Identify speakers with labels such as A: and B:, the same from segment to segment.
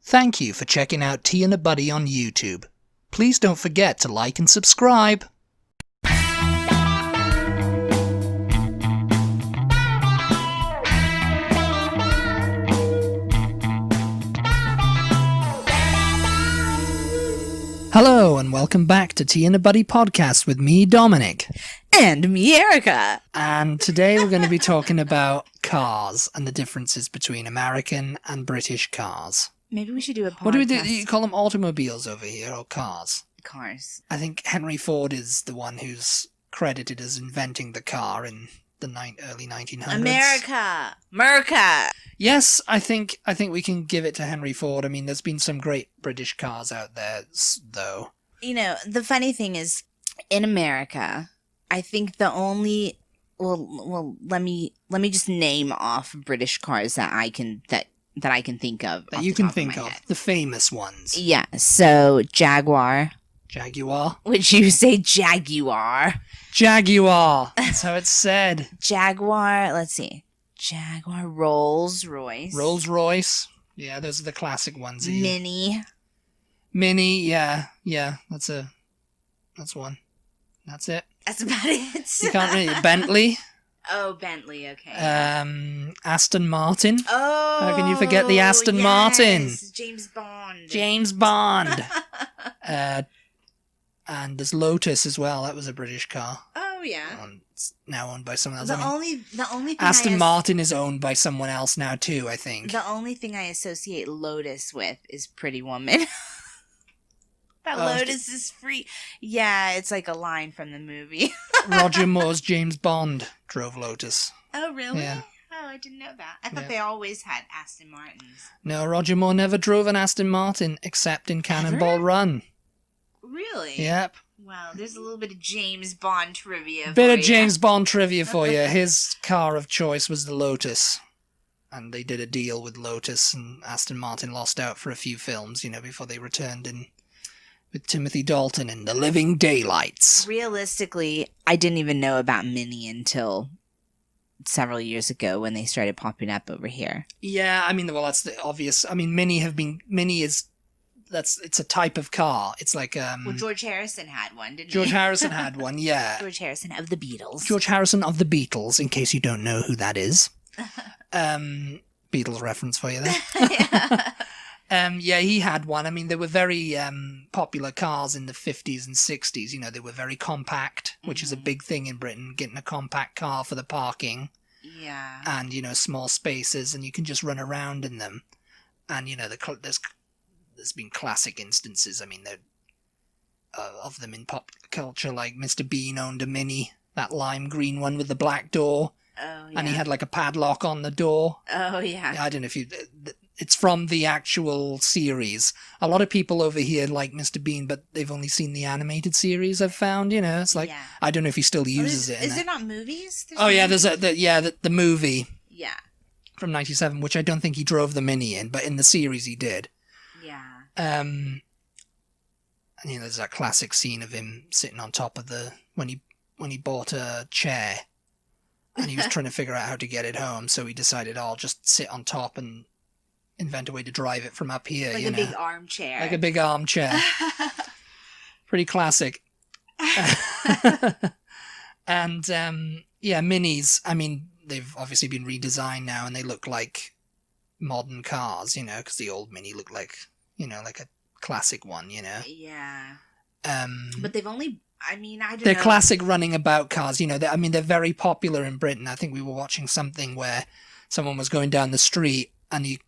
A: Thank you for checking out Tea and a Buddy on YouTube. Please don't forget to like and subscribe. Hello and welcome back to Tea and a Buddy podcast with me, Dominic.
B: And me, Erica.
A: And today we're going to be talking about cars and the differences between American and British cars.
B: Maybe we should do a podcast.
A: What do we do? You call them automobiles over here or cars?
B: Cars.
A: I think Henry Ford is the one who's credited as inventing the car in the early 1900s.
B: America.
A: Yes, I think we can give it to Henry Ford. I mean, there's been some great British cars out there, though.
B: You know, the funny thing is, in America, I think the only let me just name off British cars that I can think of.
A: That you can think of, the famous ones.
B: Yeah. So Jaguar.
A: Would
B: you say Jaguar?
A: Jaguar. That's how it's said.
B: Jaguar. Let's see. Jaguar. Rolls-Royce.
A: Rolls-Royce. Yeah, those are the classic ones.
B: Mini.
A: Yeah. That's one. That's it.
B: That's about it.
A: You can't really. Bentley.
B: Oh, Bentley. Okay.
A: Aston Martin.
B: Oh.
A: How can you forget the Aston Martin?
B: James Bond.
A: And there's Lotus as well. That was a British car.
B: Oh yeah.
A: It's now owned by someone else.
B: The only thing
A: Aston Martin is owned by someone else now too, I think.
B: The only thing I associate Lotus with is Pretty Woman. Lotus is free. Yeah, it's like a line from the movie.
A: Roger Moore's James Bond drove Lotus.
B: Oh really?
A: Yeah.
B: Oh, I didn't know that. I thought they always had Aston Martins.
A: No, Roger Moore never drove an Aston Martin except in Cannonball Run.
B: Really?
A: Yep.
B: Wow, there's a little bit of James Bond trivia.
A: James Bond trivia for you. His car of choice was the Lotus. And they did a deal with Lotus, and Aston Martin lost out for a few films, before they returned in with Timothy Dalton in The Living Daylights.
B: Realistically, I didn't even know about Mini until several years ago when they started popping up over here.
A: Yeah, I mean, well, that's the obvious. I mean, Mini is... It's a type of car. It's like
B: well, George Harrison had one, didn't he?
A: George Harrison had one, yeah.
B: George Harrison of the Beatles.
A: George Harrison of the Beatles, in case you don't know who that is. Beatles reference for you there. Yeah, he had one. I mean, they were very popular cars in the 50s and 60s. They were very compact, which is a big thing in Britain, getting a compact car for the parking.
B: Yeah.
A: And, small spaces, and you can just run around in them. And, there's been classic instances, of them in pop culture, like Mr. Bean owned a Mini, that lime green one with the black door.
B: Oh, yeah.
A: And he had like a padlock on the door.
B: Oh, yeah.
A: I don't know if it's from the actual series. A lot of people over here like Mr. Bean, but they've only seen the animated series, I've found, It's like, yeah. I don't know if he still uses it.
B: Is there not movies?
A: There's the movie.
B: Yeah.
A: From 97, which I don't think he drove the Mini in, but in the series he did.
B: Yeah.
A: And there's that classic scene of him sitting on top of when he bought a chair, and he was trying to figure out how to get it home, so he decided, I'll just sit on top and invent a way to drive it from up here.
B: Like a big armchair.
A: Like a big armchair. Pretty classic. And Minis. I mean, they've obviously been redesigned now, and they look like modern cars, because the old Mini looked like, like a classic one,
B: Yeah. But they've only, I don't know.
A: They're classic running about cars, they're very popular in Britain. I think we were watching something where someone was going down the street, and he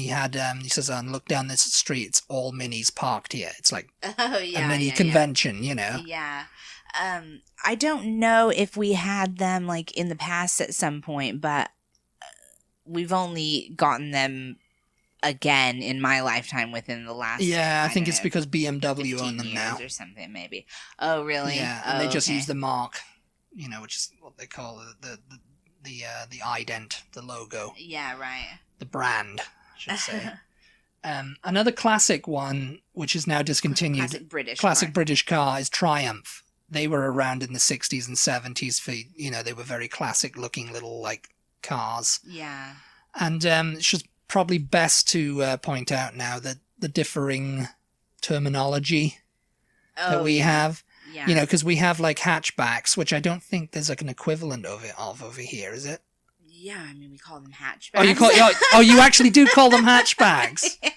A: had, he says, look down this street, it's all Minis parked here. It's like a mini convention,
B: Yeah. I don't know if we had them, like, in the past at some point, but we've only gotten them again in my lifetime within the last...
A: Yeah, I think it's because BMW own them now.
B: Or something, maybe. Oh, really?
A: Yeah, and they just use the mark, which is what they call the ident, the logo.
B: Yeah, right.
A: The brand, I should say. Another classic one, which is now discontinued. Classic British car is Triumph. They were around in the 60s and 70s for, they were very classic looking little, like, cars.
B: Yeah.
A: And it's just probably best to point out now that the differing terminology that
B: Oh,
A: we have.
B: yeah.
A: You know, because we have like hatchbacks, which I don't think there's like an equivalent of over here, is it?
B: Yeah, I mean, we call them hatchbacks.
A: You actually do call them hatchbacks.
B: Yeah.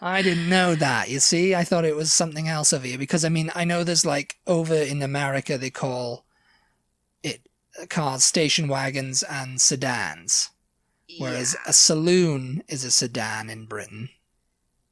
A: I didn't know that, you see. I thought it was something else over here. Because, I mean, I know there's like, over in America, they call it cars station wagons and sedans. Whereas a saloon is a sedan in Britain.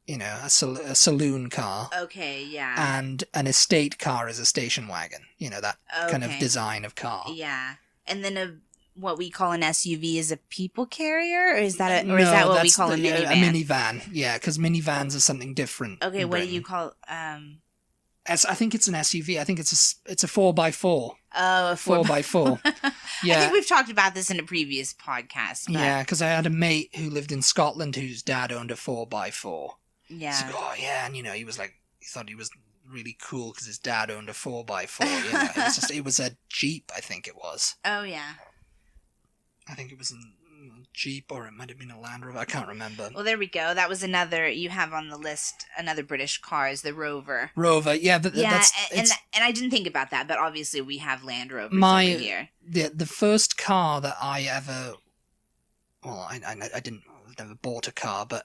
A: You know, a saloon car.
B: Okay, yeah.
A: And an estate car is a station wagon. You know, that kind of design of car.
B: Yeah. And then what we call an SUV is a people carrier? Or is that
A: No,
B: is that what we
A: that's
B: call a minivan?
A: A minivan, yeah, because minivans are something different.
B: Okay,
A: in
B: what do
A: Britain.
B: you call...
A: I think it's an SUV. I think it's a 4x4.
B: Oh, a
A: 4x4. Yeah.
B: I think we've talked about this in a previous podcast. But...
A: Yeah, because I had a mate who lived in Scotland whose dad owned a 4x4.
B: Yeah.
A: So, oh, yeah, and, you know, he thought he was really cool because his dad owned a 4x4. You know, it was a Jeep, I think it was.
B: Oh, yeah.
A: I think it was a Jeep, or it might have been a Land Rover. I can't remember.
B: Well, there we go. That was another, you have on the list, another British car is the Rover.
A: Rover, yeah.
B: And I didn't think about that, but obviously we have Land Rovers over here.
A: The first car that I ever... Well, I've never bought a car, but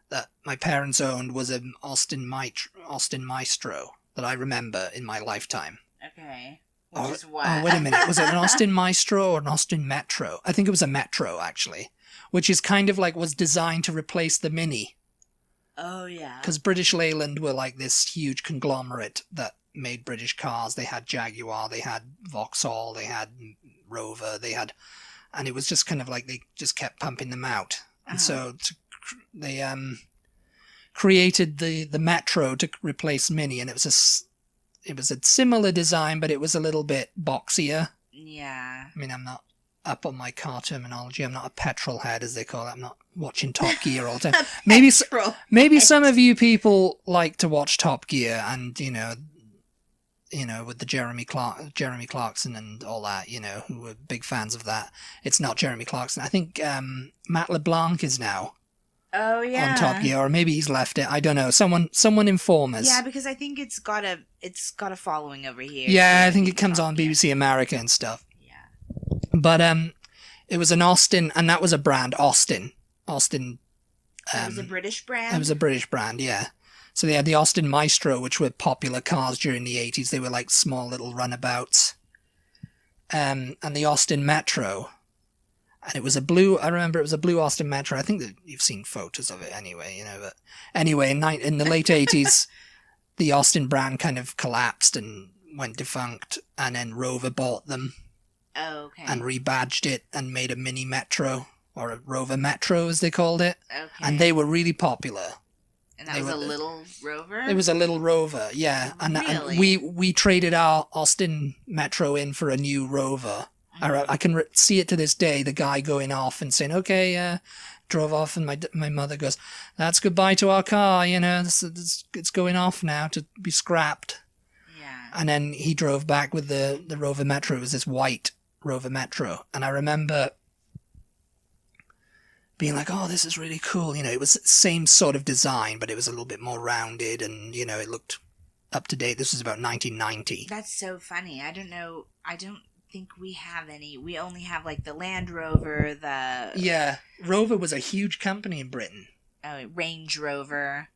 A: that my parents owned was an Austin Maestro that I remember in my lifetime.
B: Okay. Which is what?
A: Oh, wait a minute. Was it an Austin Maestro or an Austin Metro? I think it was a Metro, actually. Which is kind of like was designed to replace the Mini.
B: Oh, yeah.
A: Because British Leyland were like this huge conglomerate that made British cars. They had Jaguar, they had Vauxhall, they had Rover, and it was just kind of like they just kept pumping them out. And so they created the Metro to replace Mini, and it was a similar design, but it was a little bit boxier.
B: Yeah.
A: I mean, I'm not up on my car terminology. I'm not a petrol head, as they call it. I'm not watching Top Gear all the time. Maybe some of you people like to watch Top Gear, and you know, with the Jeremy Clarkson and all that, you know, who were big fans of that. It's not Jeremy Clarkson. I think Matt LeBlanc is now.
B: Oh, yeah.
A: On Top Gear, or maybe he's left it. I don't know. Someone inform us.
B: Yeah, because I think it's got a following over here.
A: Yeah, I think it comes on BBC America and stuff.
B: Yeah.
A: But it was an Austin, and that was a brand, Austin. It was
B: a British brand?
A: It was a British brand, yeah. So they had the Austin Maestro, which were popular cars during the 80s. They were like small little runabouts. And the Austin Metro. And it was I remember it was a blue Austin Metro. I think that you've seen photos of it anyway, you know. But anyway, in the late 80s, the Austin brand kind of collapsed and went defunct. And then Rover bought them.
B: Oh, okay.
A: And rebadged it and made a mini Metro, or a Rover Metro as they called it.
B: Okay.
A: And they were really popular.
B: And that was a little Rover?
A: It was a little Rover, yeah. And,
B: really?
A: and we traded our Austin Metro in for a new Rover. I can see it to this day, the guy going off and saying, okay, drove off, and my mother goes, that's goodbye to our car, you know, it's going off now to be scrapped.
B: Yeah.
A: And then he drove back with the Rover Metro. It was this white Rover Metro. And I remember being like, oh, this is really cool. You know, it was the same sort of design, but it was a little bit more rounded, and, you know, it looked up to date. This was about 1990.
B: That's so funny. I don't think we have any. We only have like the Land Rover,
A: Yeah, Rover was a huge company in Britain.
B: Oh, Range Rover.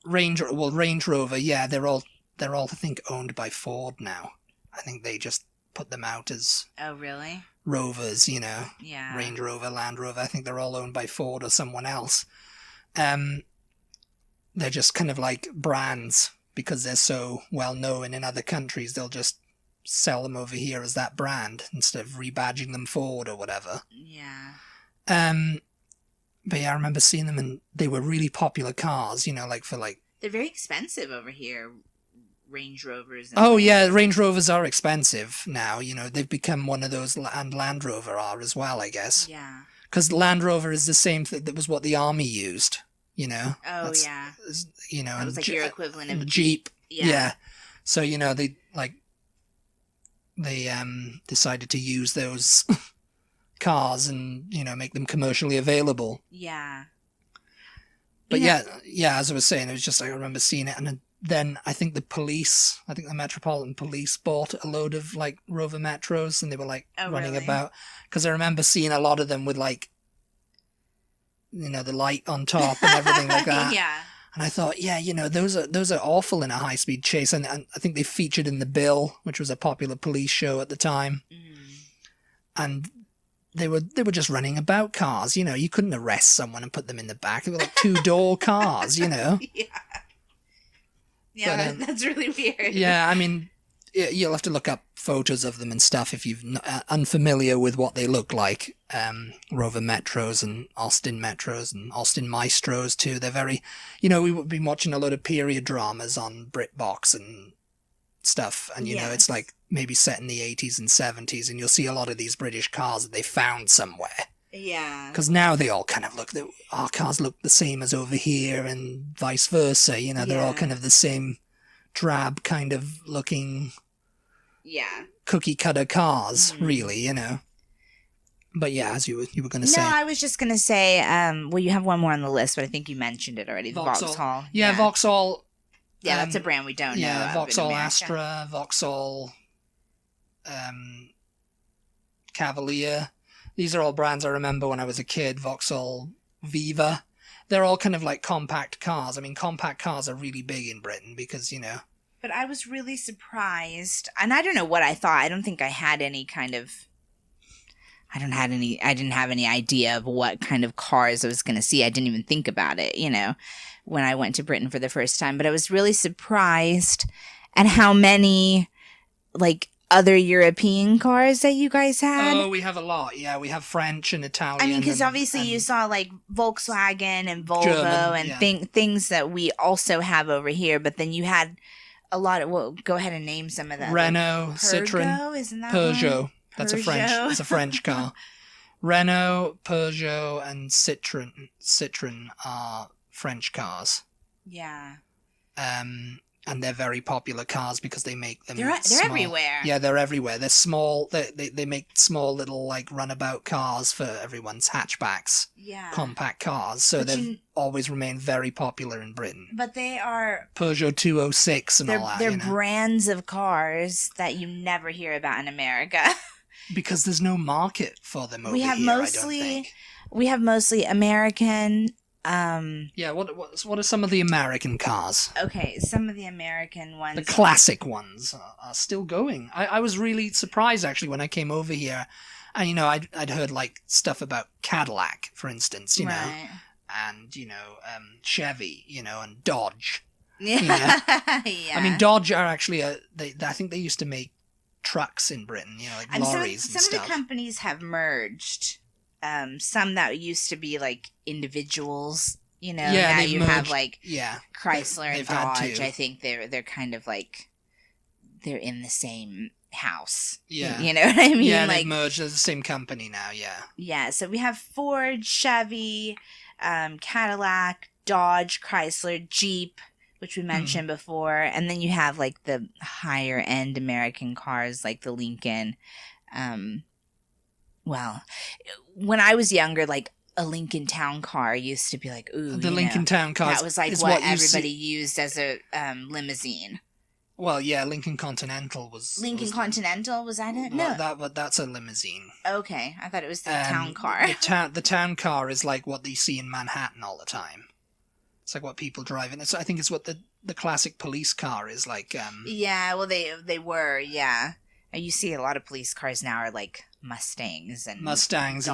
A: Range Rover, yeah, they're all I think owned by Ford now. I think they just put them out as
B: Oh, really?
A: Rovers, you know.
B: Yeah.
A: Range Rover, Land Rover, I think they're all owned by Ford or someone else. They're just kind of like brands because they're so well known in other countries. They'll just sell them over here as that brand instead of rebadging them Ford or whatever.
B: Yeah.
A: But yeah, I remember seeing them, and they were really popular cars, you know, like for like...
B: They're very expensive over here, Range Rovers.
A: Oh yeah, Range Rovers are expensive now, you know, they've become one of those, and Land Rover are as well, I guess.
B: Yeah.
A: Because Land Rover is the same thing, that was what the army used, you know.
B: Oh, yeah.
A: You know,
B: that was like your equivalent of
A: a Jeep.
B: Yeah.
A: So, you know, they decided to use those cars and, you know, make them commercially available.
B: Yeah.
A: But yeah, as I was saying, it was just, I remember seeing it, and then I think the Metropolitan Police bought a load of like Rover Metros, and they were like running
B: really?
A: about, because I remember seeing a lot of them with like, the light on top and everything like that.
B: Yeah.
A: And I thought, those are awful in a high speed chase, and I think they featured in The Bill, which was a popular police show at the time, and they were just running about cars. You couldn't arrest someone and put them in the back. They were like 2-door cars.
B: Yeah. Yeah, but, that's really weird.
A: Yeah, I mean, you'll have to look up photos of them and stuff if you're unfamiliar with what they look like. Rover Metros and Austin Metros and Austin Maestros too. They're very, we've been watching a lot of period dramas on BritBox and stuff, and it's like maybe set in the 80s and 70s, and you'll see a lot of these British cars that they found somewhere.
B: Yeah.
A: Because now they all kind of our cars look the same as over here, and vice versa. They're all kind of the same drab kind of looking cookie cutter cars, really, But yeah, as you were going to say.
B: No, I was just going to say, well, you have one more on the list, but I think you mentioned it already, the Vauxhall.
A: Yeah, Vauxhall.
B: Yeah, that's a brand we don't know.
A: Yeah, Vauxhall Astra, Vauxhall Cavalier. These are all brands I remember when I was a kid. Vauxhall Viva. They're all kind of like compact cars. I mean, compact cars are really big in Britain because,
B: But I was really surprised. And I don't know what I thought. I don't think I had any kind of... I didn't have any idea of what kind of cars I was going to see. I didn't even think about it, when I went to Britain for the first time. But I was really surprised at how many, like, other European cars that you guys had.
A: Oh, we have a lot. Yeah, we have French and Italian.
B: I mean, because obviously you saw like Volkswagen and Volvo
A: German,
B: and things that we also have over here. But then you had a lot of. Well, go ahead and name some of them.
A: Renault,
B: like
A: Citroen,
B: isn't that
A: Peugeot.
B: one?
A: That's a French car. Renault, Peugeot, and Citroen are French cars.
B: Yeah.
A: And they're very popular cars because they make them.
B: They're everywhere.
A: Yeah, they're everywhere. They're small. They make small little like runabout cars for everyone's hatchbacks.
B: Yeah.
A: Compact cars. So they've always remained very popular in Britain.
B: But they are
A: Peugeot 206 and all that.
B: They're brands of cars that you never hear about in America.
A: Because there's no market for them over here.
B: We have mostly American.
A: Yeah, what are some of the American cars?
B: Okay, some of the American ones.
A: The classic ones are still going. I was really surprised actually when I came over here, and I'd heard like stuff about Cadillac, for instance,
B: right.
A: And Chevy, and Dodge.
B: Yeah.
A: Yeah. I mean, Dodge are actually I think they used to make trucks in Britain, like lorries and stuff.
B: Some of the companies have merged. Some that used to be like individuals, now you merged, have like Chrysler and Dodge. I think they're kind of like they're in the same house.
A: Yeah.
B: You know what I mean?
A: Yeah,
B: like,
A: they've merged as the same company now, yeah.
B: Yeah, so we have Ford, Chevy, Cadillac, Dodge, Chrysler, Jeep, which we mentioned before, and then you have like the higher end American cars like the Lincoln. Well, when I was younger, like a Lincoln Town Car used to be like, ooh,
A: the Lincoln Town Car.
B: That was like what everybody used as a limousine.
A: Well, yeah, Lincoln Continental was.
B: Continental, was that it?
A: Well, that's a limousine.
B: Okay, I thought it was the town car.
A: The town car is like what they see in Manhattan all the time. It's like what people drive in. I think it's what the classic police car is like.
B: Yeah, well, they were, yeah. You see a lot of police cars now are like Mustangs and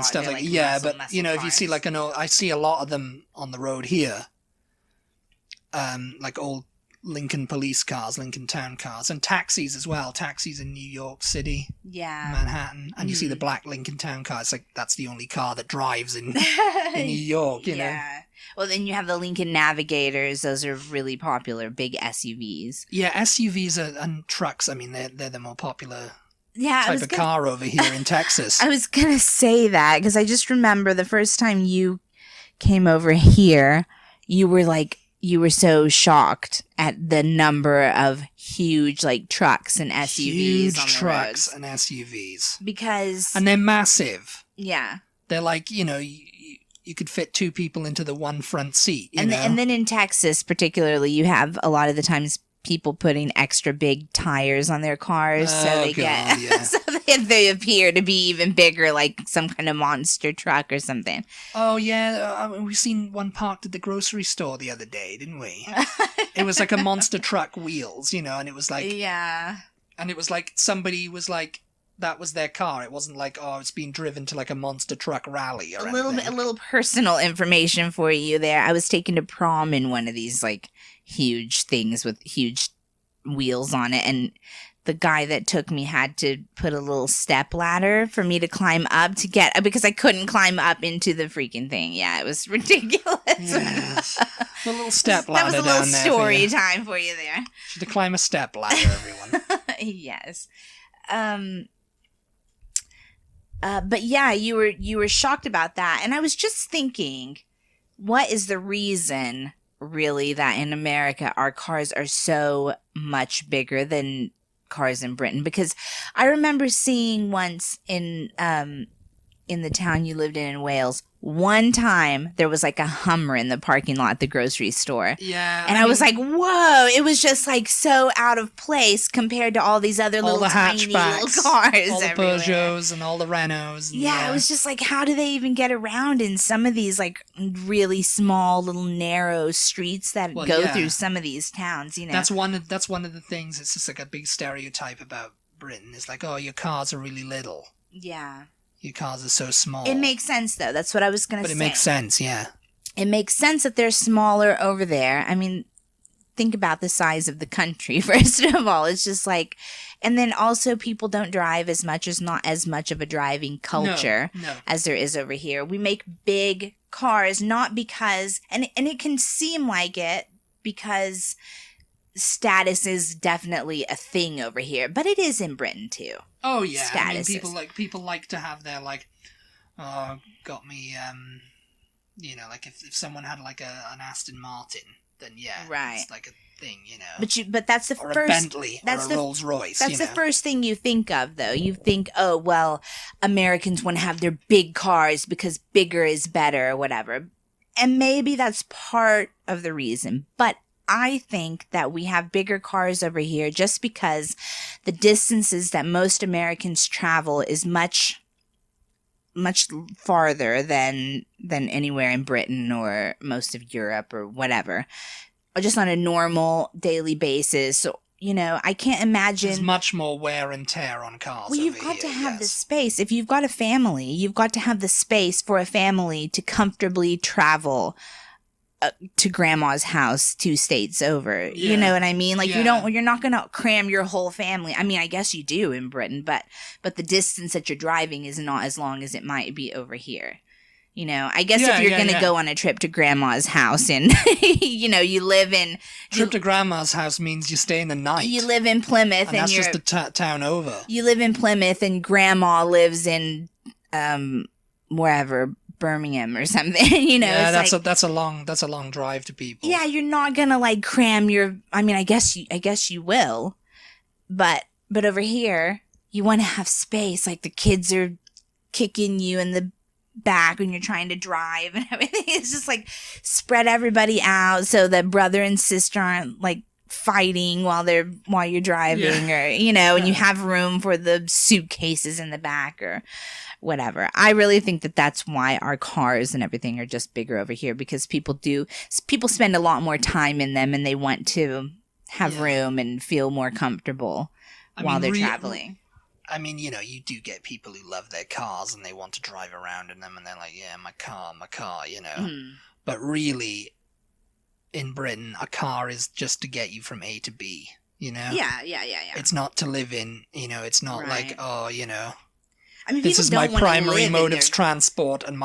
A: stuff like yeah, but if you see like I see a lot of them on the road here, like old Lincoln police cars, Lincoln Town cars, and taxis as well. Taxis in New York City, Manhattan, and you see the black Lincoln Town car. It's like that's the only car that drives in New York. You know.
B: Well, then you have the Lincoln Navigators. Those are really popular, big SUVs.
A: Yeah, SUVs and trucks. I mean, they're the more popular type of car over here in Texas.
B: I was going to say that because I just remember the first time you came over here, you were so shocked at the number of huge like trucks and SUVs on the roads.
A: And SUVs.
B: And Yeah.
A: They're like, fit 2 people into the one front seat.
B: And then in Texas, particularly, you have a lot of the times people putting extra big tires on their cars, so they appear to be even bigger, like some kind of monster truck or something.
A: Oh yeah, we seen one parked at the grocery store the other day, didn't we? It was like a monster truck wheels, and it was like and it was like somebody was like. That was their car. It wasn't like, it's being driven to like a monster truck rally or anything.
B: A little personal information for you there. I was taken to prom in one of these like huge things with huge wheels on it, and the guy that took me had to put a little step ladder for me to climb up to get, because I couldn't climb up into the freaking thing. Yeah, it was ridiculous.
A: Yes. A little step ladder.
B: That was a little story time for you there.
A: Should have climbed a step ladder, everyone.
B: Yes. But yeah, you were shocked about that. And I was just thinking, what is the reason really that in America our cars are so much bigger than cars in Britain? Because I remember seeing once in the town you lived in Wales, one time there was like a Hummer in the parking lot at the grocery store.
A: Yeah.
B: And I was like, whoa, it was just like so out of place compared to all these other little tiny little cars.
A: All the
B: everywhere.
A: Peugeots and all the Renaults.
B: Yeah, it was just like, how do they even get around in some of these like really small little narrow streets that go through some of these towns, That's
A: one of the things. It's just like a big stereotype about Britain. It's like, your cars are really little.
B: Yeah.
A: Your cars are so small.
B: It makes sense, though. That's what I was going to say.
A: But it makes sense, yeah.
B: It makes sense that they're smaller over there. I mean, think about the size of the country, first of all. It's just like... And then also people don't drive as much. There's not as much of a driving culture as there is over here. We make big cars, not because... And it can seem like it because status is definitely a thing over here. But it is in Britain, too.
A: Oh yeah, I mean, people like to have their like, got me, like if someone had like an Aston Martin, then right, it's like a thing,
B: But that's the
A: or
B: first.
A: A Bentley or a Rolls Royce.
B: That's the first thing you think of, though. You think, oh well, Americans want to have their big cars because bigger is better, or whatever, and maybe that's part of the reason, but. I think that we have bigger cars over here just because the distances that most Americans travel is much, much farther than anywhere in Britain or most of Europe or whatever, or just on a normal daily basis. So, I can't imagine.
A: There's much more wear and tear on cars.
B: Well, you've got to have the space. If you've got a family, you've got to have the space for a family to comfortably travel to grandma's house 2 states over. You know what I mean? Like you're not going to cram your whole family. I mean, I guess you do in Britain, but the distance that you're driving is not as long as it might be over here. I guess if you're going to go on a trip to grandma's house and, you live in...
A: Trip to grandma's house means you stay in the night.
B: You live in Plymouth and
A: that's just the town over.
B: You live in Plymouth and grandma lives in, wherever... Birmingham or something,
A: Yeah, that's a long drive to people.
B: Yeah, you're not gonna like cram your. I mean, I guess you will, but over here, you want to have space. Like the kids are kicking you in the back when you're trying to drive and everything. It's just like spread everybody out so that brother and sister aren't like fighting while you're driving, or and you have room for the suitcases in the back or. Whatever. I really think that that's why our cars and everything are just bigger over here, because people spend a lot more time in them and they want to have room and feel more comfortable while they're traveling.
A: I mean, you do get people who love their cars and they want to drive around in them and they're like, yeah, my car, But really, in Britain, a car is just to get you from A to B,
B: Yeah.
A: It's not to live in, it's not like,
B: I mean,
A: this is my primary mode of transport, and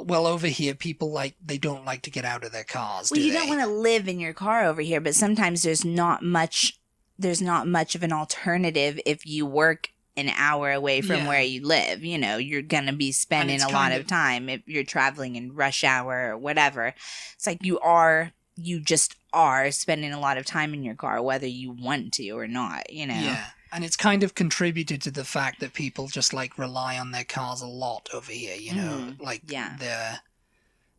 A: over here, people they don't like to get out of their cars.
B: Well, you don't want to live in your car over here, but sometimes there's not much of an alternative if you work an hour away from where you live. You're gonna be spending a lot of time if you're traveling in rush hour or whatever. It's like you just are spending a lot of time in your car, whether you want to or not.
A: Yeah. And it's kind of contributed to the fact that people just like rely on their cars a lot over here, you know, like they're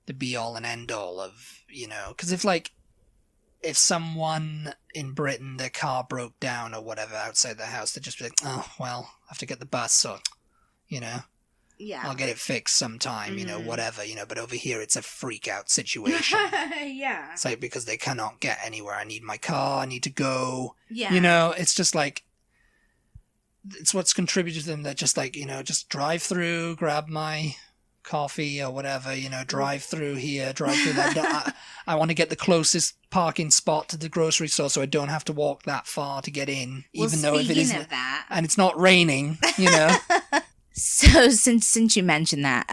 A: the be all and end all of, you know, because if someone in Britain, their car broke down or whatever outside their house, they'd just be like, oh, well, I have to get the bus, or, you know, I'll get it fixed sometime, you know, whatever, you know, but over here it's a freak out situation.
B: Yeah.
A: It's like, because they cannot get anywhere. I need my car, I need to go.
B: Yeah.
A: You know, it's just like, it's what's contributed to them that just like, you know, just drive through, grab my coffee or whatever, you know, drive through here, drive through that. I want to get the closest parking spot to the grocery store so I don't have to walk that far to get in, even though if it isn't, and it's not raining, you know.
B: So since you mentioned that,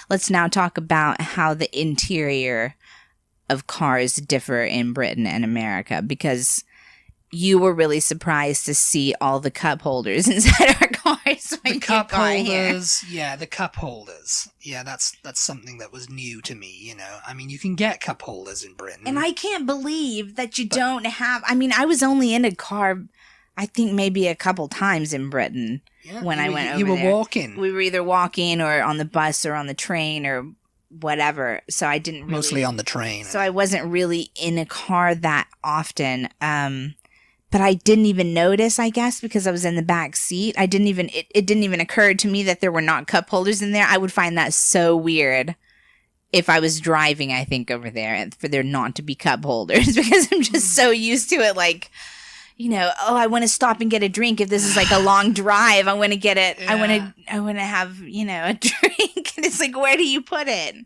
B: let's now talk about how the interior of cars differ in Britain and America, because you were really surprised to see all the cup holders inside our cars.
A: The cup holders, the cup holders. Yeah, that's something that was new to me, you know. I mean, you can get cup holders in Britain.
B: And I can't believe that you don't have... I mean, I was only in a car, I think maybe a couple times in Britain when I went over there.
A: You were walking.
B: We were either walking or on the bus or on the train or whatever. So I didn't really...
A: Mostly on the train.
B: So I wasn't really in a car that often. But I didn't even notice, I guess, because I was in the back seat. It didn't even occur to me that there were not cup holders in there. I would find that so weird if I was driving, I think, over there, and for there not to be cup holders, because I'm just so used to it. Like, you know, oh, I want to stop and get a drink. If this is like a long drive, I want to get it. Yeah. I want to have, you know, a drink. And it's like, where do you put it?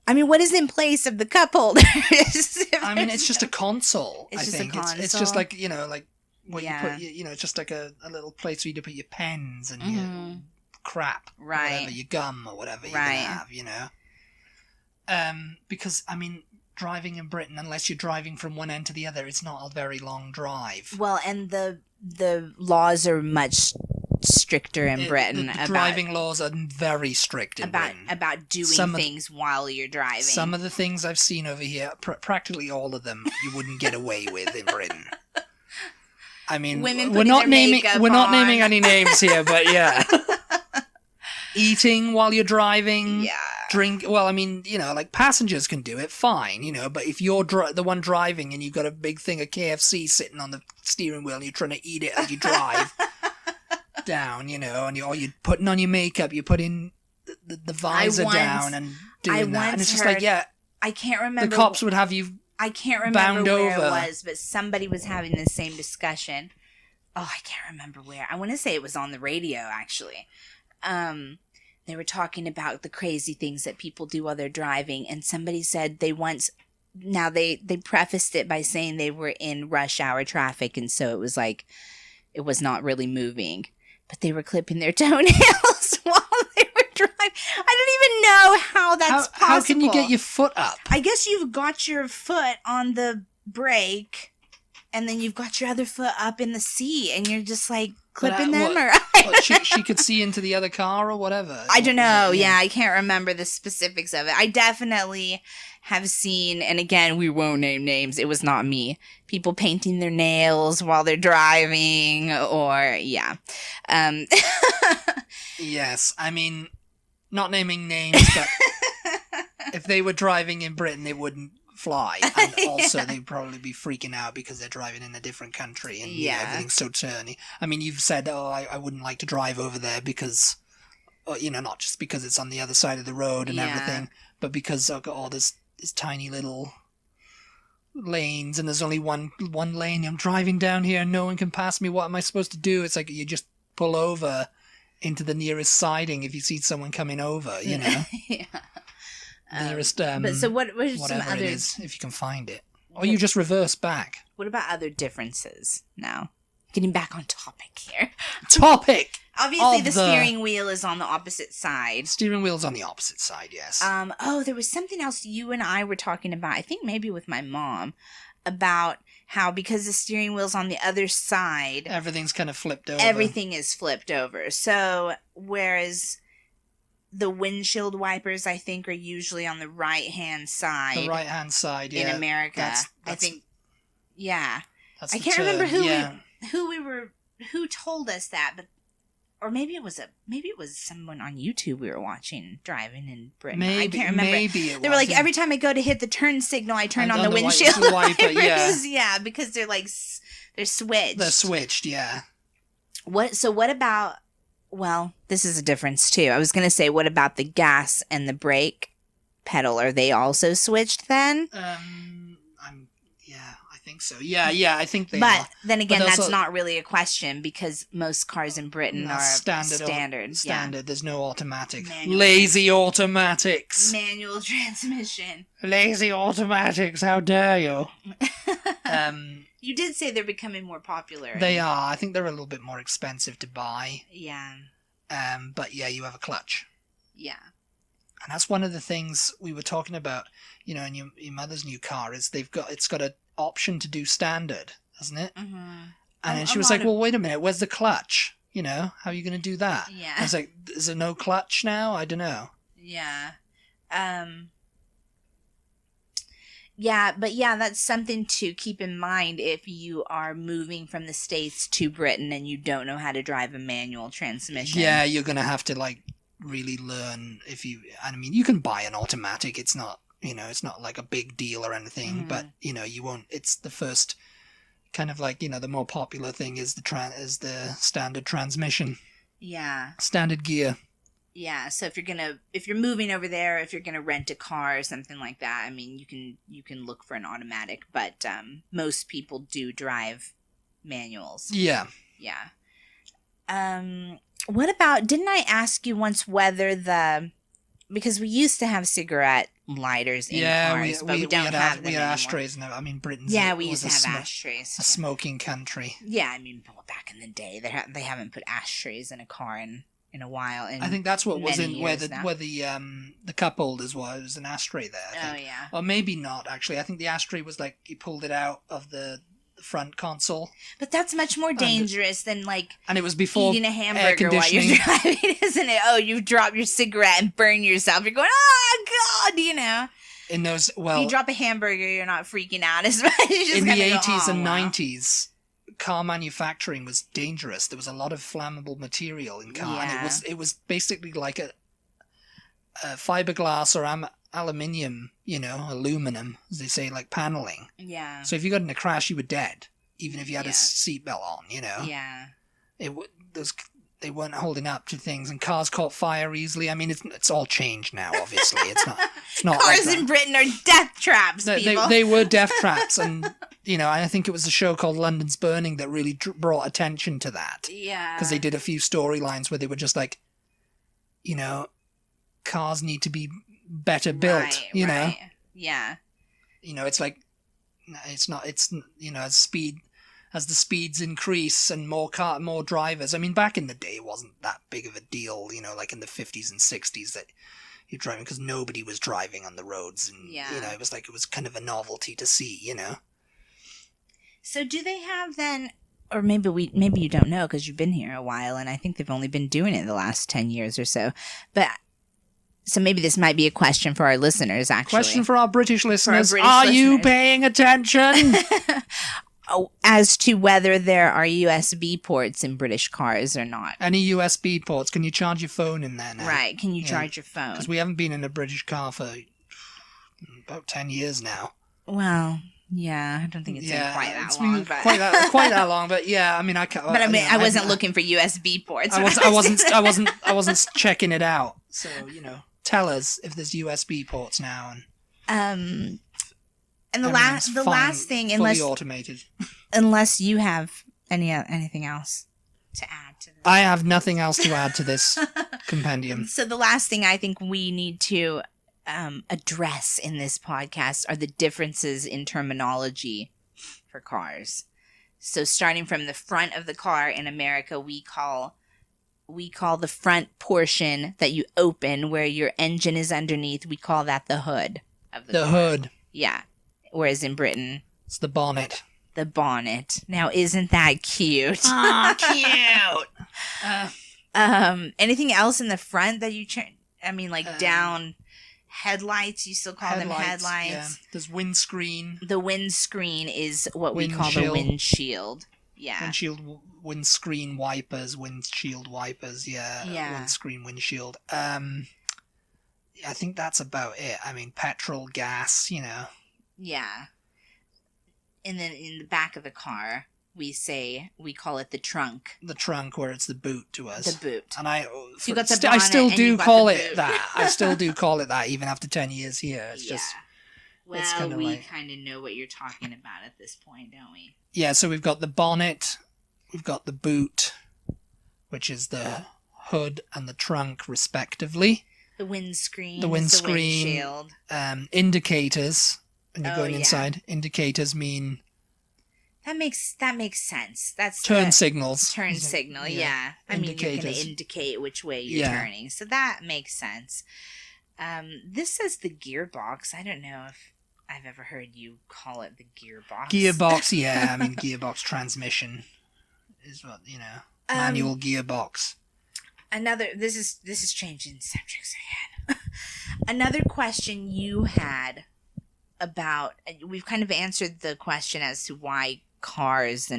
B: I mean, what is in place of the cup holders?
A: I mean, it's just a console.
B: It's just a console.
A: It's just like, you know, like where you put, you know, it's just like a little place where you put your pens and your crap, whatever, your gum or whatever you're gonna have, you know. Because I mean, driving in Britain, unless you're driving from one end to the other, it's not a very long drive.
B: Well, and the laws are much stricter in Britain.
A: The driving laws are very strict in Britain.
B: About doing things while you're driving.
A: Some of the things I've seen over here, practically all of them, you wouldn't get away with in Britain. I mean, we're not naming any names here, but yeah. Eating while you're driving.
B: Yeah.
A: Drink. Well, I mean, you know, like passengers can do it, fine, you know. But if you're the one driving and you've got a big thing of KFC sitting on the steering wheel and you're trying to eat it as you drive down, you know, and you're putting on your makeup, you put in the visor down and doing that, and it's just like,
B: I can't remember.
A: The cops would have you.
B: I can't remember where it was, but somebody was having the same discussion. Oh, I can't remember where. I want to say it was on the radio, actually. They were talking about the crazy things that people do while they're driving, and somebody said they prefaced it by saying they were in rush hour traffic, and so it was like it was not really moving, but they were clipping their toenails while they were driving. I don't even know how that's possible.
A: How can you get your foot up?
B: I guess you've got your foot on the brake, and then you've got your other foot up in the seat, and you're just like clipping them, or
A: she could see into the other car or whatever.
B: I don't know. Yeah, I can't remember the specifics of it. I definitely have seen, and again, we won't name names. It was not me. People painting their nails while they're driving, or
A: Yes, I mean, not naming names, but if they were driving in Britain, they wouldn't fly, and also they'd probably be freaking out because they're driving in a different country and everything's so turny. I mean, you've said, I wouldn't like to drive over there because, you know, not just because it's on the other side of the road and everything, but because there's tiny little lanes and there's only one lane. I'm driving down here and no one can pass me. What am I supposed to do? It's like you just pull over into the nearest siding if you see someone coming over, you know. Nearest,
B: but so what are some
A: whatever
B: other...
A: it is, if you can find it. Or you just reverse back.
B: What about other differences now? Getting back on topic here. Obviously, the steering wheel is on the opposite side.
A: Steering wheel's on the opposite side, yes.
B: There was something else you and I were talking about, I think maybe with my mom, about how because the steering wheel's on the other side...
A: Everything's kind of flipped over.
B: Everything is flipped over. So, whereas... The windshield wipers, I think, are usually on the right-hand side.
A: The right-hand side, yeah.
B: In America.
A: That's,
B: I think, yeah.
A: That's
B: I can't remember who who told us that, but or maybe it was someone on YouTube we were watching driving in Britain. I can't remember.
A: Maybe it was.
B: They were like, every time I go to hit the turn signal, I turn on the windshield
A: wiper,
B: yeah, because they're like they're switched.
A: They're switched, yeah.
B: What about? Well, this is a difference too. I was gonna say, what about the gas and the brake pedal? Are they also switched then?
A: I think so. Yeah, I think they are.
B: But then again,
A: But
B: that's
A: also,
B: not really a question because most cars in Britain are standard.
A: Standard. Yeah. There's no automatic.
B: Manual.
A: Lazy automatics.
B: Manual transmission.
A: Lazy automatics. How dare you?
B: You did say they're becoming more popular.
A: They are. I think they're a little bit more expensive to buy.
B: Yeah.
A: But yeah, you have a clutch.
B: Yeah.
A: And that's one of the things we were talking about, in your mother's new car is it's got an option to do standard, hasn't it?
B: Mm-hmm.
A: And then she was like, well, wait a minute, where's the clutch? How are you going to do that?
B: Yeah.
A: I was like, is there no clutch now? I don't know.
B: Yeah. Yeah, but yeah, that's something to keep in mind if you are moving from the States to Britain and you don't know how to drive a manual transmission.
A: Yeah, you're going to have to really learn you can buy an automatic. It's not, it's not like a big deal or anything, but you won't, it's the first kind of the more popular thing is the standard transmission.
B: Yeah.
A: Standard gear.
B: Yeah, so if you're moving over there, if you're gonna rent a car or something like that, I mean, you can look for an automatic, but most people do drive manuals.
A: Yeah.
B: Yeah. What about? Didn't I ask you once whether because we used to have cigarette lighters in cars, but we don't have them
A: we had
B: anymore.
A: Ashtrays now. I mean, Britain's
B: we used to have ashtrays.
A: A smoking country.
B: Yeah, I mean, back in the day, they haven't put ashtrays in a car in a while.
A: I think that's what was in where the cup holders was. It was an ashtray there. I think.
B: Oh yeah.
A: Or maybe not actually. I think the ashtray was you pulled it out of the front console.
B: But that's much more dangerous than
A: and it was before
B: eating a hamburger while you're driving, isn't it? Oh, you drop your cigarette and burn yourself. You're going, oh God,
A: In those,
B: if you drop a hamburger, you're not freaking out as much.
A: In the 80s and 90s, car manufacturing was dangerous. There was a lot of flammable material in car, and it was basically like a fiberglass or aluminium, aluminum, as they say, like paneling.
B: Yeah.
A: So if you got in a crash, you were dead, even if you had a seatbelt on.
B: Yeah.
A: They weren't holding up to things, and cars caught fire easily. I mean, it's all changed now. Obviously, it's not.
B: Cars
A: like
B: in Britain are death traps. People.
A: They were death traps, and I think it was a show called London's Burning that really brought attention to that.
B: Yeah.
A: Because they did a few storylines where they were just like, cars need to be better built.
B: Right. Yeah.
A: It's like, it's not. It's as the speeds increase and more drivers. I mean, back in the day, it wasn't that big of a deal. Like in the 50s and 60s that you're driving because nobody was driving on the roads, and it was kind of a novelty to see.
B: So do they have then? Or maybe you don't know because you've been here a while, and I think they've only been doing it the last 10 years or so. But so maybe this might be a question for our listeners. Actually,
A: question for our British listeners: Are you paying attention?
B: As to whether there are USB ports in British cars or not.
A: Any USB ports? Can you charge your phone in there now?
B: Right? Can you charge your phone?
A: Because we haven't been in a British car for about 10 years now.
B: Well. Yeah, I don't think it's been quite that long. But...
A: quite that long, but yeah, I mean,
B: I wasn't looking for USB ports.
A: I wasn't checking it out. So tell us if there's USB ports now.
B: And the last thing,
A: fully automated,
B: unless you have anything else to add to this.
A: I have nothing else to add to this compendium.
B: So the last thing I think we need to address in this podcast are the differences in terminology for cars. So starting from the front of the car in America, we call the front portion that you open where your engine is underneath, we call that the hood of the car.
A: Hood.
B: Yeah. Whereas in Britain,
A: it's the bonnet.
B: The bonnet. Now, isn't that cute?
A: Oh, cute.
B: Anything else in the front that you down headlights? You still call them headlights?
A: Yeah. There's windscreen.
B: The windscreen is what we call the windshield. Yeah.
A: Windscreen wipers, windshield wipers,
B: Yeah.
A: windscreen, windshield. I think that's about it. I mean, petrol, gas,
B: Yeah. And then in the back of the car, we call it the trunk.
A: The trunk, where it's the boot to us.
B: The boot.
A: And
B: You got the
A: I still
B: bonnet and
A: do
B: you got
A: call
B: the
A: it
B: boot.
A: that. I still do call it that, even after 10 years here. It's
B: Yeah.
A: just...
B: Well, we kind of know what you're talking about at this point, don't we?
A: Yeah, so we've got the bonnet, we've got the boot, which is the hood and the trunk, respectively.
B: The windscreen.
A: The
B: windshield.
A: Indicators. When you're going
B: yeah.
A: inside, indicators mean...
B: That makes sense. That's
A: turn signals.
B: Turn signal, yeah. I mean, you're going to indicate which way you're turning. So that makes sense. This says the gearbox. I don't know if I've ever heard you call it the gearbox.
A: Gearbox, yeah. I mean, gearbox transmission is what, manual gearbox.
B: This is changing subjects again. Another question you had about, we've kind of answered the question as to why cars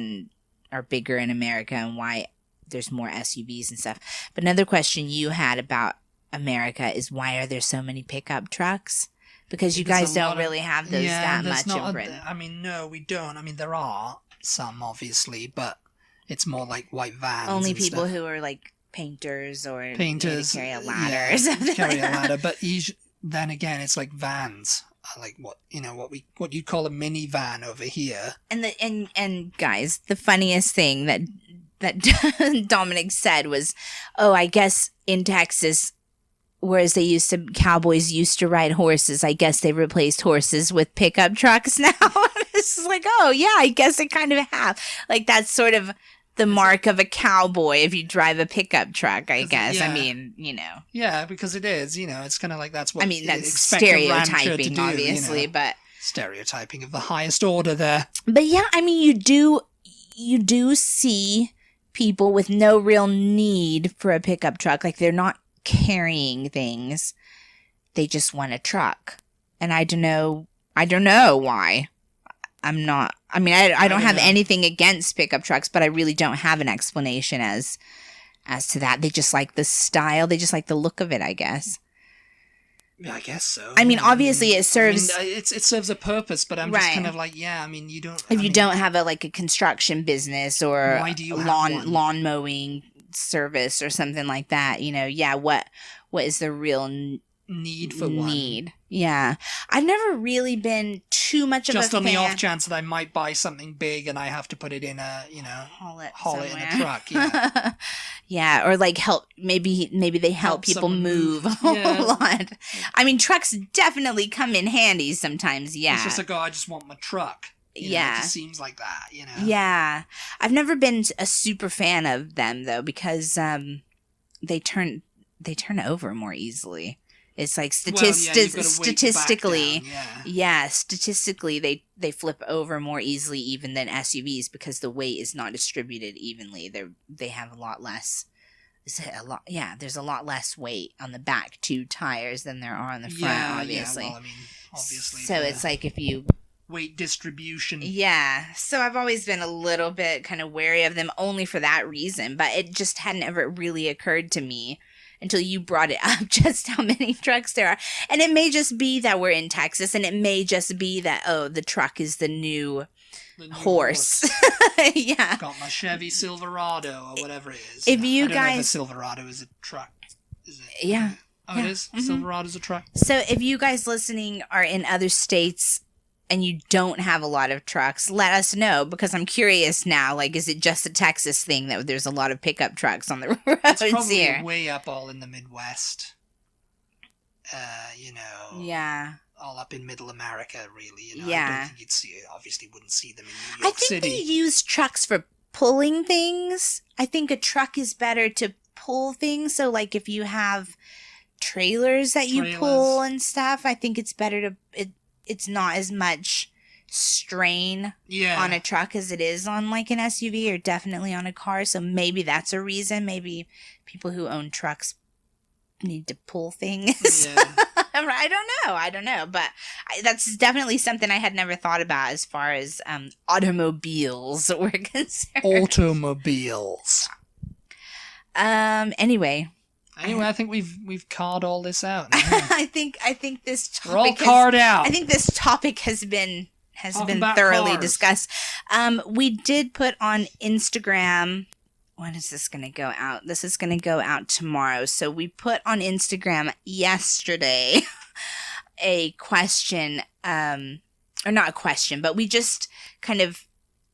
B: are bigger in America and why there's more SUVs and stuff. But another question you had about America is, why are there so many pickup trucks? Because you guys don't really have those that much in Britain.
A: I mean, no, we don't. I mean, there are some, obviously, but it's more like white vans.
B: Only people who are like painters or carry a ladder.
A: Yeah,
B: or something.
A: Carry a ladder, but then again, it's like vans. Like what you call a minivan over here.
B: And guys, the funniest thing that Dominic said was, "Oh, I guess in Texas, whereas cowboys used to ride horses, I guess they replaced horses with pickup trucks now." It's like, oh yeah, I guess they kind of have. Like, that's sort of the mark of a cowboy if you drive a pickup truck, I guess. Yeah. I mean,
A: Yeah, because it is, it's kind of like that's what
B: that's stereotyping, obviously, but...
A: Stereotyping of the highest order there.
B: But yeah, I mean, you do see people with no real need for a pickup truck. Like, they're not carrying things. They just want a truck. And I don't know why. I don't have anything against pickup trucks, but I really don't have an explanation as to that. They just like the style. They just like the look of it, I guess.
A: Yeah, I guess so.
B: I mean, obviously it serves...
A: it serves a purpose, but I'm just kind of like, you don't...
B: If you don't have a construction business or lawn mowing service or something like that, what is the real
A: need for one?
B: Yeah. I've never really been too much of a fan.
A: Just on the off chance that I might buy something big and I have to put it in a, haul it in a truck. Yeah.
B: Yeah, or help. Maybe they help people move a lot. I mean, trucks definitely come in handy sometimes. Yeah.
A: It's just like, I just want my truck. It just seems like that.
B: Yeah. I've never been a super fan of them though, because they turn over more easily. It's like statistically, statistically they flip over more easily even than SUVs because the weight is not distributed evenly. They have a lot less. There's a lot less weight on the back two tires than there are on the front, obviously.
A: Yeah, well, I mean, obviously.
B: So it's like if you...
A: weight distribution.
B: Yeah. So I've always been a little bit kind of wary of them only for that reason, but it just hadn't ever really occurred to me until you brought it up, just how many trucks there are. And it may just be that we're in Texas, and it may just be that, the truck is the new horse. Yeah.
A: Got my Chevy Silverado or whatever it is.
B: If you
A: I don't know if a
B: guys...
A: Silverado is a truck. Is it?
B: Yeah.
A: Oh, it is? Mm-hmm. Silverado's a truck?
B: So if you guys listening are in other states and you don't have a lot of trucks, let us know, because I'm curious now. Like, is it just a Texas thing that there's a lot of pickup trucks on the roads here?
A: It's probably way up all in the Midwest.
B: Yeah.
A: All up in Middle America, really.
B: Yeah.
A: I don't think you'd see it. Obviously, wouldn't see them in New York City.
B: I think they use trucks for pulling things. I think a truck is better to pull things. So, like, if you have trailers that you pull and stuff, I think it's better to... It's not as much strain on a truck as it is on like an SUV or definitely on a car. So maybe that's a reason. Maybe people who own trucks need to pull things.
A: Yeah.
B: I don't know, but that's definitely something I had never thought about as far as automobiles were concerned.
A: Automobiles.
B: Anyway,
A: I think we've card all this out. Now.
B: I think this topic
A: We're all card out.
B: I think this topic has been
A: about
B: thoroughly
A: cars.
B: discussed. We did put on Instagram. When is this going to go out? This is going to go out tomorrow. So we put on Instagram yesterday a question, or not a question, but we just kind of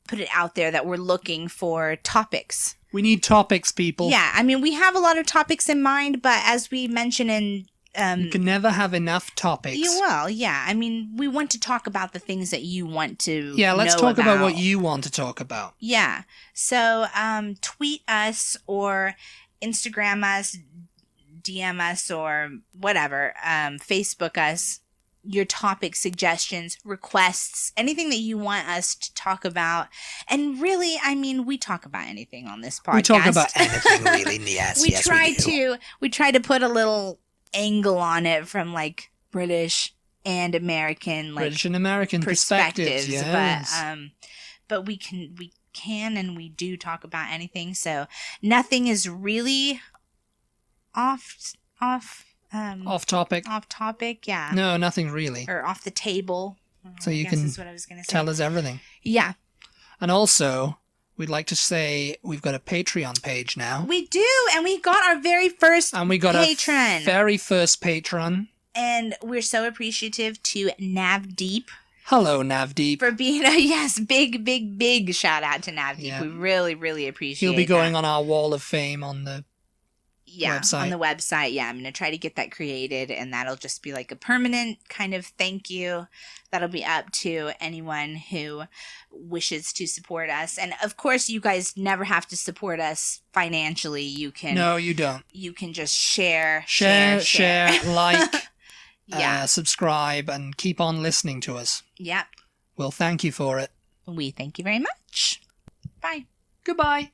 B: put it out there that we're looking for topics.
A: We need topics, people.
B: Yeah, I mean, we have a lot of topics in mind, but as we mentioned in
A: you can never have enough topics.
B: Yeah. I mean, we want to talk about the things that you want to
A: Yeah, let's
B: know
A: talk about what you want to talk about.
B: Yeah. So, tweet us or Instagram us, DM us or whatever, Facebook us, your topic suggestions, requests, anything that you want us to talk about. And really, I mean, we talk about anything on this podcast.
A: We talk about anything, really. Yes,
B: we
A: yes,
B: try to put a little angle on it from like British and American, like
A: British and American perspectives. Yes.
B: But we can and we do talk about anything. So nothing is really off
A: topic.
B: Off topic, yeah.
A: No, nothing really.
B: Or off the table.
A: So you
B: I guess
A: can
B: is what I was gonna say.
A: tell us everything.
B: Yeah.
A: And also, we'd like to say we've got a Patreon page now.
B: We do, and we got our very first
A: And we got
B: patron.
A: our very first patron.
B: And we're so appreciative to Navdeep.
A: Hello, Navdeep.
B: For being big shout out to Navdeep.
A: Yeah.
B: We really, really appreciate it.
A: He'll be going on our wall of fame on the website.
B: On the website. Yeah, I'm going to try to get that created, and that'll just be like a permanent kind of thank you. That'll be up to anyone who wishes to support us. And of course, you guys never have to support us financially. You can.
A: No, you don't.
B: You can just share,
A: like,
B: yeah.
A: Subscribe, and keep on listening to us.
B: Yep.
A: We'll thank you for it.
B: We thank you very much. Bye.
A: Goodbye.